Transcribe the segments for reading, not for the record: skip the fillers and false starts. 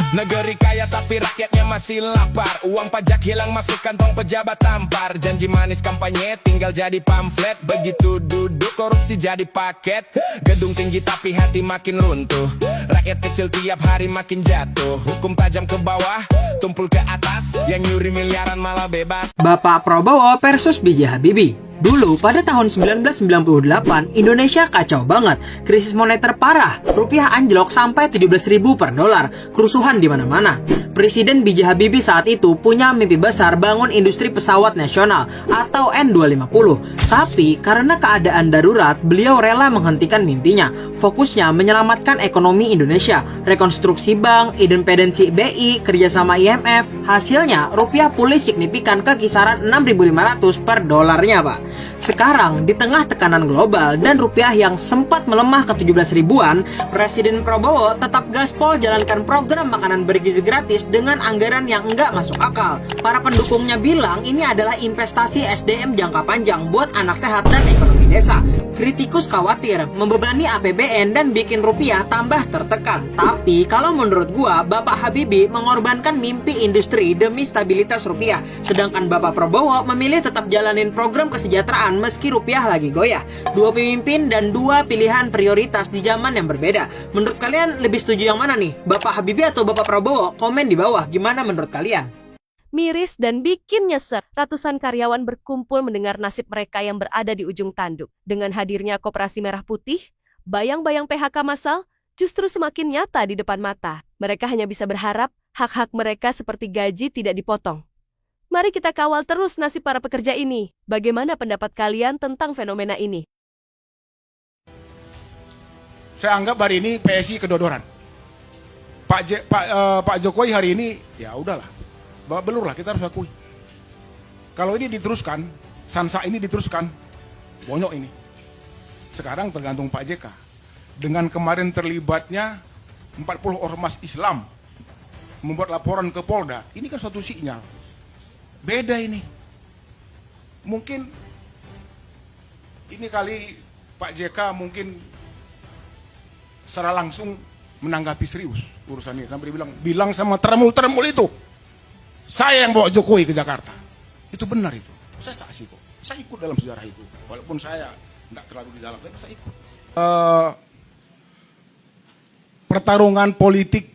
Negeri kaya tapi rakyatnya masih lapar. Uang pajak hilang masuk kantong pejabat tampar. Janji manis kampanye tinggal jadi pamflet. Begitu duduk korupsi jadi paket. Gedung tinggi tapi hati makin runtuh. Rakyat kecil tiap hari makin jatuh. Hukum tajam ke bawah, tumpul ke atas. Yang nyuri miliaran malah bebas. Bapak Prabowo versus B.J. Habibie. Dulu pada tahun 1998 Indonesia kacau banget, krisis moneter parah, rupiah anjlok sampai 17.000 per dolar, kerusuhan di mana-mana. Presiden B.J. Habibie saat itu punya mimpi besar bangun industri pesawat nasional atau N250. Tapi karena keadaan darurat, beliau rela menghentikan mimpinya. Fokusnya menyelamatkan ekonomi Indonesia, rekonstruksi bank, independensi BI, kerjasama IMF. Hasilnya rupiah pulih signifikan ke kisaran 6.500 per dolarnya, Pak. Sekarang, di tengah tekanan global dan rupiah yang sempat melemah ke 17 ribuan, Presiden Prabowo tetap gaspol jalankan program makanan bergizi gratis dengan anggaran yang enggak masuk akal. Para pendukungnya bilang ini adalah investasi SDM jangka panjang buat anak sehat dan ekonomi desa. Kritikus khawatir membebani APBN dan bikin rupiah tambah tertekan. Tapi kalau menurut gua, Bapak Habibie mengorbankan mimpi industri demi stabilitas rupiah. Sedangkan Bapak Prabowo memilih tetap jalanin program kesejahteraan meski rupiah lagi goyah. Dua pemimpin dan dua pilihan prioritas di zaman yang berbeda. Menurut kalian lebih setuju yang mana nih? Bapak Habibie atau Bapak Prabowo? Komen di bawah, gimana menurut kalian? Miris dan bikin nyesek. Ratusan karyawan berkumpul mendengar nasib mereka yang berada di ujung tanduk. Dengan hadirnya Koperasi Merah Putih, bayang-bayang PHK massal justru semakin nyata di depan mata. Mereka hanya bisa berharap hak-hak mereka seperti gaji tidak dipotong. Mari kita kawal terus nasib para pekerja ini. Bagaimana pendapat kalian tentang fenomena ini? Saya anggap hari ini PSI kedodoran. Pak Jokowi hari ini, ya udahlah. Babak belur lah, kita harus akui. Kalau ini diteruskan, Sansa ini diteruskan, bonyok ini. Sekarang tergantung Pak JK. Dengan kemarin terlibatnya 40 ormas Islam membuat laporan ke Polda, ini kan suatu sinyal. Beda ini. Mungkin ini kali Pak JK mungkin secara langsung menanggapi serius urusan ini. Sampai dia bilang sama termul itu, saya yang bawa Jokowi ke Jakarta. Itu benar itu. Saya saksi kok. Saya ikut dalam sejarah itu. Walaupun saya tidak terlalu di dalam, tapi saya ikut. Pertarungan politik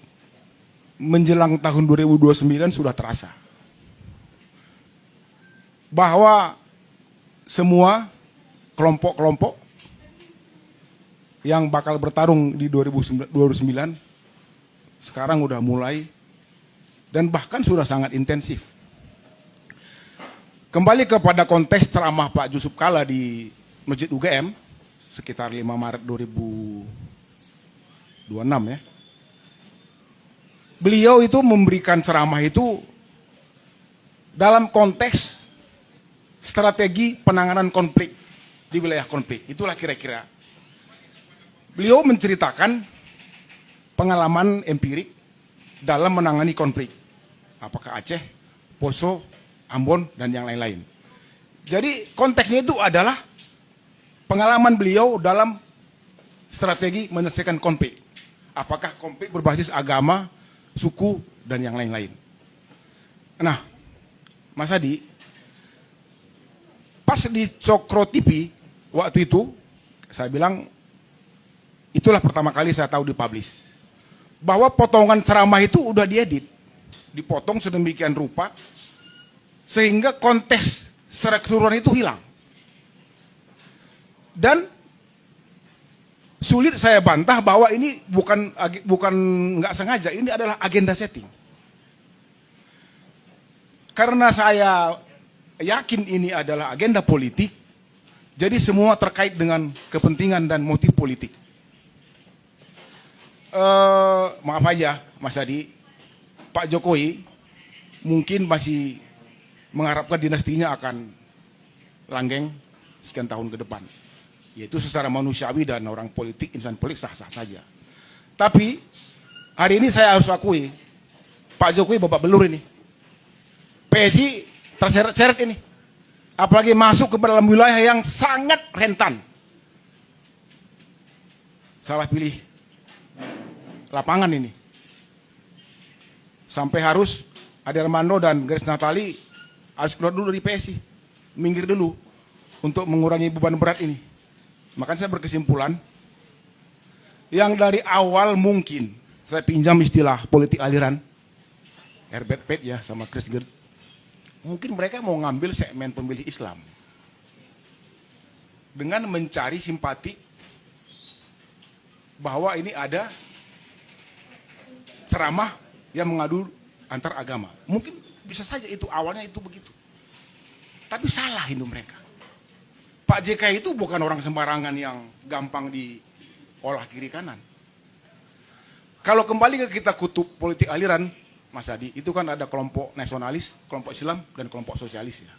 menjelang tahun 2029 sudah terasa. Bahwa semua kelompok-kelompok yang bakal bertarung di 2009 sekarang udah mulai dan bahkan sudah sangat intensif. Kembali kepada konteks ceramah Pak Yusuf Kalla di Masjid UGM sekitar 5 Maret 2026 ya. Beliau itu memberikan ceramah itu dalam konteks strategi penanganan konflik di wilayah konflik. Itulah kira-kira. Beliau menceritakan pengalaman empirik dalam menangani konflik. Apakah Aceh, Poso, Ambon, dan yang lain-lain. Jadi konteksnya itu adalah pengalaman beliau dalam strategi menyelesaikan konflik. Apakah konflik berbasis agama, suku, dan yang lain-lain. Nah, Mas Adi, pas di Cokro TV waktu itu, saya bilang, itulah pertama kali saya tahu dipublish. Bahwa potongan ceramah itu udah diedit. Dipotong sedemikian rupa, sehingga konteks secara keseluruhan itu hilang. Dan sulit saya bantah bahwa ini bukan nggak sengaja, ini adalah agenda setting. Karena saya yakin ini adalah agenda politik, jadi semua terkait dengan kepentingan dan motif politik. Maaf aja, Mas Adi, Pak Jokowi mungkin masih mengharapkan dinastinya akan langgeng sekian tahun ke depan. Yaitu secara manusiawi dan orang politik, insan politik sah-sah saja. Tapi hari ini saya harus akui, Pak Jokowi babak belur ini. PSI terseret-seret ini. Apalagi masuk ke dalam wilayah yang sangat rentan. Salah pilih lapangan ini. Sampai harus Ade Armando dan Grace Natali harus keluar dulu dari PSI. Minggir dulu untuk mengurangi beban berat ini. Makanya saya berkesimpulan, yang dari awal mungkin, saya pinjam istilah politik aliran, Herbert Pett ya sama Chris Gert, mungkin mereka mau ngambil segmen pemilih Islam. Dengan mencari simpati bahwa ini ada ceramah yang mengadu antar agama. Mungkin bisa saja itu awalnya itu begitu. Tapi salah itu mereka. Pak JK itu bukan orang sembarangan yang gampang diolah kiri kanan. Kalau kembali ke kita kutub politik aliran, Mas Adi, itu kan ada kelompok nasionalis, kelompok Islam, dan kelompok sosialis ya.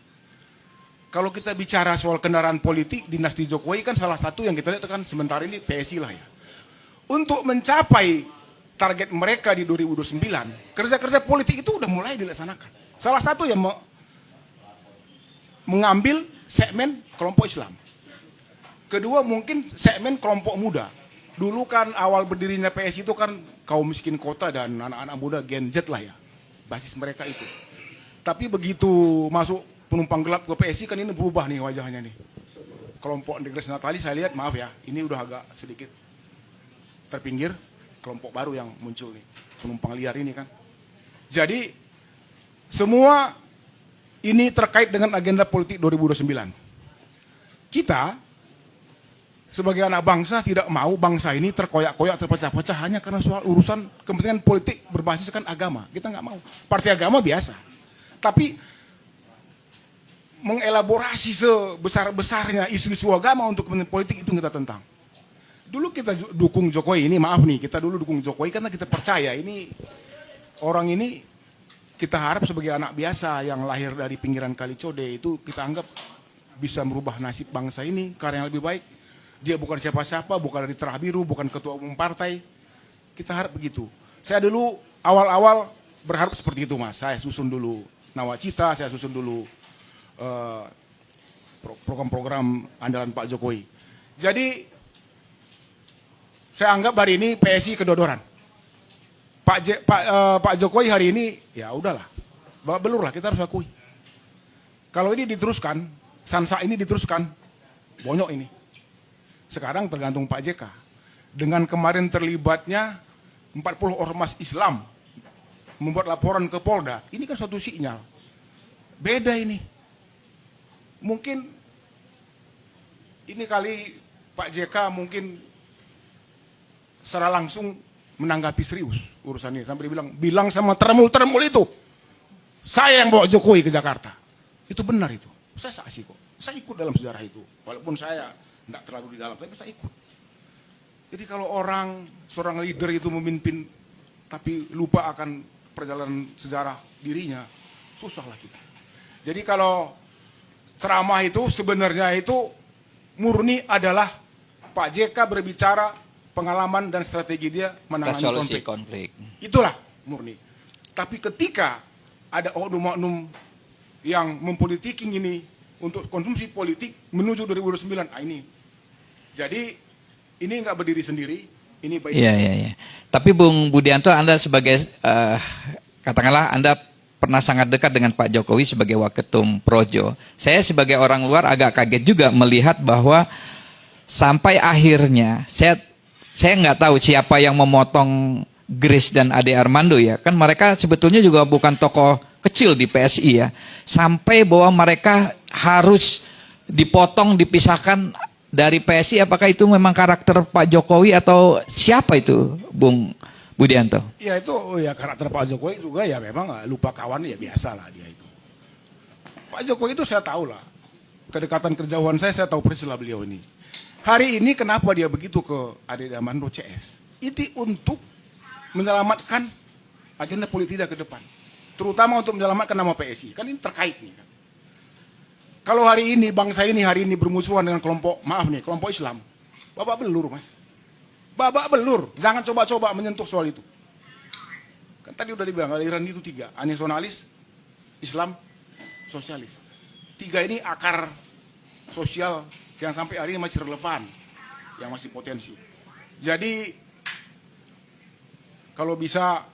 Kalau kita bicara soal kendaraan politik, dinasti Jokowi kan salah satu yang kita lihat kan sementara ini PSI lah ya. Untuk mencapai target mereka di 2029, kerja-kerja politik itu udah mulai dilaksanakan. Salah satu yang mengambil segmen kelompok Islam. Kedua mungkin segmen kelompok muda. Dulu kan awal berdirinya PSI itu kan kaum miskin kota dan anak-anak muda Gen Z lah ya. Basis mereka itu. Tapi begitu masuk penumpang gelap ke PSI kan ini berubah nih wajahnya nih. Kelompok Grace Natali saya lihat maaf ya, ini udah agak sedikit terpinggir. Kelompok baru yang muncul nih, penumpang liar ini kan. Jadi semua ini terkait dengan agenda politik 2029. Kita sebagai anak bangsa tidak mau bangsa ini terkoyak-koyak, terpecah-pecah hanya karena soal urusan kepentingan politik berbasiskan agama. Kita nggak mau. Partai agama biasa. Tapi mengelaborasi sebesar-besarnya isu-isu agama untuk kepentingan politik itu kita tentang. Dulu kita dukung Jokowi ini, maaf nih, kita dulu dukung Jokowi karena kita percaya ini orang ini kita harap sebagai anak biasa yang lahir dari pinggiran Kalicode itu kita anggap bisa merubah nasib bangsa ini karena yang lebih baik. Dia bukan siapa-siapa, bukan dari cerah biru, bukan ketua umum partai. Kita harap begitu. Saya dulu awal-awal berharap seperti itu Mas. Saya susun dulu Nawacita, saya susun dulu program-program andalan Pak Jokowi. Jadi saya anggap hari ini PSI kedodoran. Pak Jokowi hari ini ya udahlah, babak belur lah, kita harus akui. Kalau ini diteruskan, Sansa ini diteruskan, bonyok ini. Sekarang tergantung Pak JK. Dengan kemarin terlibatnya 40 ormas Islam membuat laporan ke Polda, ini kan suatu sinyal. Beda ini. Mungkin ini kali Pak JK mungkin secara langsung menanggapi serius urusan ini. Sampai bilang sama termul itu, saya yang bawa Jokowi ke Jakarta. Itu benar itu. Saya saksi kok. Saya ikut dalam sejarah itu. Walaupun saya tidak terlalu di dalam, tapi saya ikut. Jadi kalau seorang leader itu memimpin, tapi lupa akan perjalanan sejarah dirinya, susahlah kita. Jadi kalau ceramah itu sebenarnya itu murni adalah Pak JK berbicara pengalaman dan strategi dia menangani konflik. Itulah murni. Tapi ketika ada oknum-oknum yang mempolitiki ini untuk konsumsi politik menuju 2029, ini. Jadi ini nggak berdiri sendiri, ini baik. Iya. Tapi Bung Budianto, Anda sebagai katakanlah Anda pernah sangat dekat dengan Pak Jokowi sebagai Waketum Projo. Saya sebagai orang luar agak kaget juga melihat bahwa sampai akhirnya saya nggak tahu siapa yang memotong Grace dan Ade Armando ya. Kan mereka sebetulnya juga bukan tokoh kecil di PSI ya. Sampai bahwa mereka harus dipotong, dipisahkan dari PSI. Apakah itu memang karakter Pak Jokowi atau siapa itu, Bung Budianto? Ya itu ya karakter Pak Jokowi juga ya memang lupa kawan ya biasa lah dia itu. Pak Jokowi itu saya tahu lah. Kedekatan kejauhan saya tahu persis lah beliau ini. Hari ini kenapa dia begitu ke Ade Armando CS? Itu untuk menyelamatkan agenda politik dia ke depan. Terutama untuk menyelamatkan nama PSI. Kan ini terkait nih. Kan. Kalau hari ini bangsa ini hari ini bermusuhan dengan kelompok Islam. Babak belur Mas. Babak belur. Jangan coba-coba menyentuh soal itu. Kan tadi udah dibilang aliran itu 3. Nasionalis, Islam, sosialis. 3 ini akar sosial yang sampai hari ini masih relevan, yang masih potensi. Jadi kalau bisa